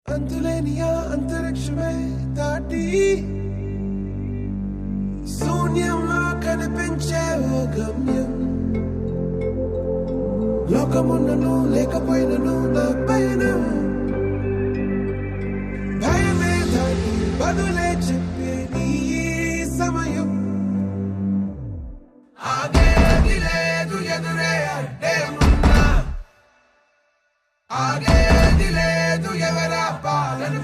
అంతులేని ఆ అంతరిక్షమే దాటి శూన్యంలో కనిపించే ఓ గమ్యం. లోకమున్నను లేకపోయినను నా పైన భయమే దాటి బదులే చెప్పే నీ సమయం. ఆగేది లేదు ఎదురే అడ్డే ఉన్నా, ఆగేది లేదు ఎవరా పాలను